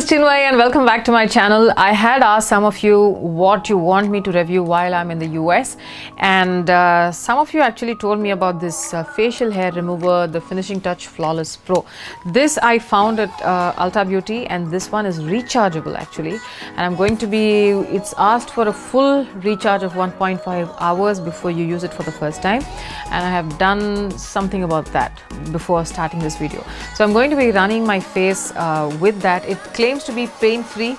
Chinmayi and welcome back to my channel. I had asked some of you what you want me to review while I'm in the US, and some of you actually told me about this facial hair remover, the Finishing Touch Flawless Pro. This I found at Ulta Beauty, and this one is rechargeable actually, and it's asked for a full recharge of 1.5 hours before you use it for the first time, and I have done something about that before starting this video. So I'm going to be running my face with that. It claims to be pain-free,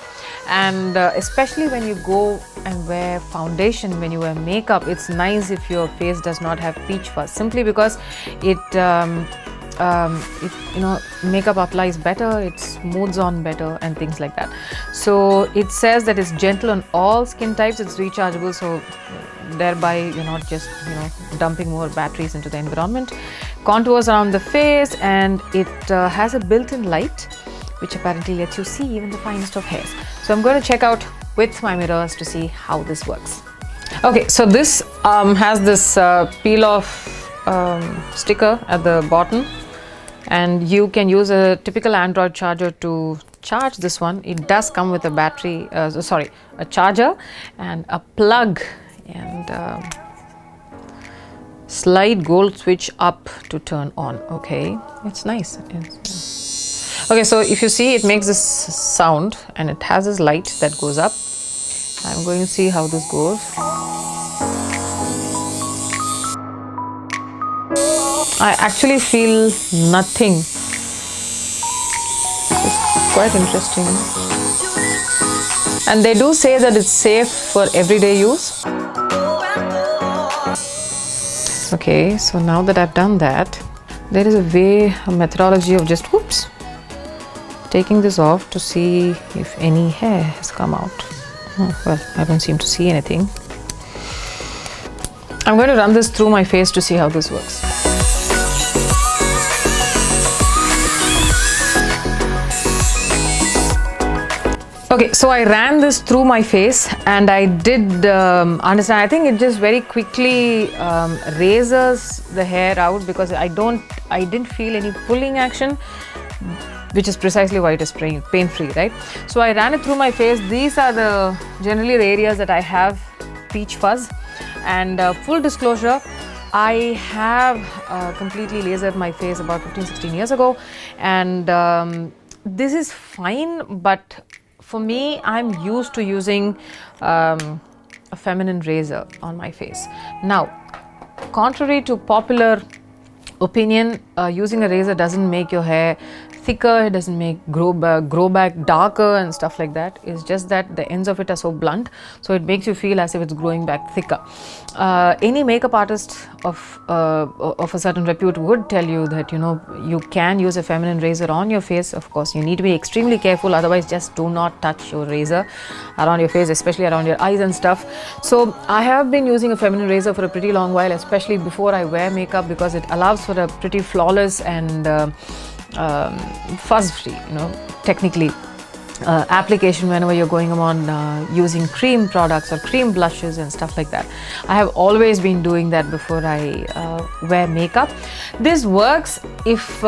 and especially when you go and wear foundation, when you wear makeup, it's nice if your face does not have peach fuzz, simply because it makeup applies better, it smooths on better and things like that. So it says that it's gentle on all skin types, it's rechargeable, so thereby you're not just dumping more batteries into the environment. Contours around the face, and it has a built-in light which apparently lets you see even the finest of hairs. So I'm going to check out with my mirrors to see how this works. Okay, so this has this peel off sticker at the bottom, and you can use a typical Android charger to charge this one. It does come with a battery, a charger and a plug, and slide gold switch up to turn on. Okay, it's nice. Okay, so if you see, it makes this sound and it has this light that goes up. I'm going to see how this goes. I actually feel nothing. It's quite interesting. And they do say that it's safe for everyday use. Okay, so now that I've done that, there is a methodology of just taking this off to see if any hair has come out. Well, I don't seem to see anything. I'm going to run this through my face to see how this works. Okay, so I ran this through my face, and I did understand. I think it just very quickly razors the hair out, because I didn't feel any pulling action, which is precisely why it is pain-free, right? So I ran it through my face. These are generally the areas that I have peach fuzz, and full disclosure, I have completely lasered my face about 15-16 years ago, and this is fine, but for me, I'm used to using a feminine razor on my face. Now, contrary to popular opinion, using a razor doesn't make your hair thicker, it doesn't grow back darker and stuff like that. It's just that the ends of it are so blunt, so it makes you feel as if it's growing back thicker. Any makeup artist of a certain repute would tell you that you can use a feminine razor on your face. Of course, you need to be extremely careful, otherwise just do not touch your razor around your face, especially around your eyes and stuff. So I have been using a feminine razor for a pretty long while, especially before I wear makeup, because it allows for a pretty flawless and fuzz-free, technically, application whenever you're going on using cream products or cream blushes and stuff like that. I have always been doing that before I wear makeup. This works if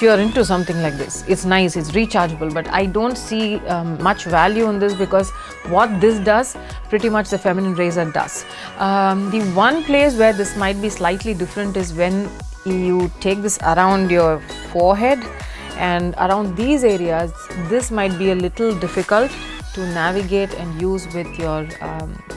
you're into something like this. It's nice, it's rechargeable, but I don't see much value in this, because what this does, pretty much the feminine razor does. The one place where this might be slightly different is when you take this around your forehead and around these areas. This might be a little difficult to navigate and use with your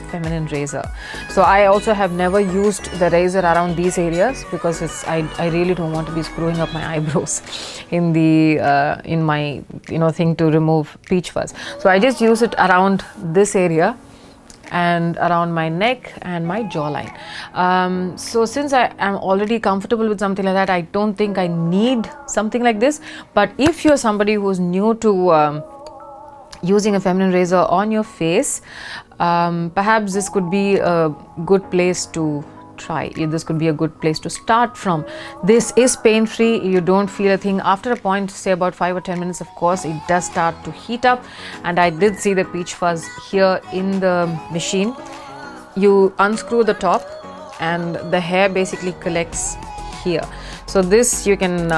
feminine razor. So I also have never used the razor around these areas, because I really don't want to be screwing up my eyebrows in my thing to remove peach fuzz. So I just use it around this area and around my neck and my jawline. So since I am already comfortable with something like that, I don't think I need something like this. But if you're somebody who's new to using a feminine razor on your face, perhaps this could be a good place to try. This could be a good place to start from. This is pain-free, you don't feel a thing. After a point, say about 5 or 10 minutes, of course, it does start to heat up, and I did see the peach fuzz here in the machine. You unscrew the top and the hair basically collects here. So this you can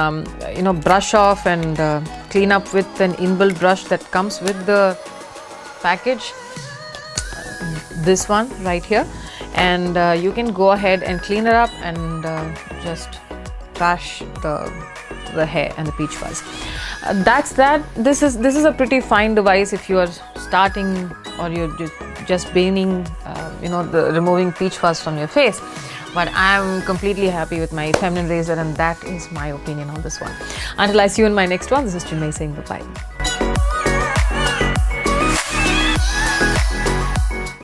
brush off and clean up with an inbuilt brush that comes with the package, this one right here, and you can go ahead and clean it up and just trash the hair and the peach fuzz. That's that. This is a pretty fine device if you are starting or you're just beginning the removing peach fuzz from your face. But I'm completely happy with my feminine razor, and that is my opinion on this one. Until I see you in my next one, this is Chinmayi saying bye-bye.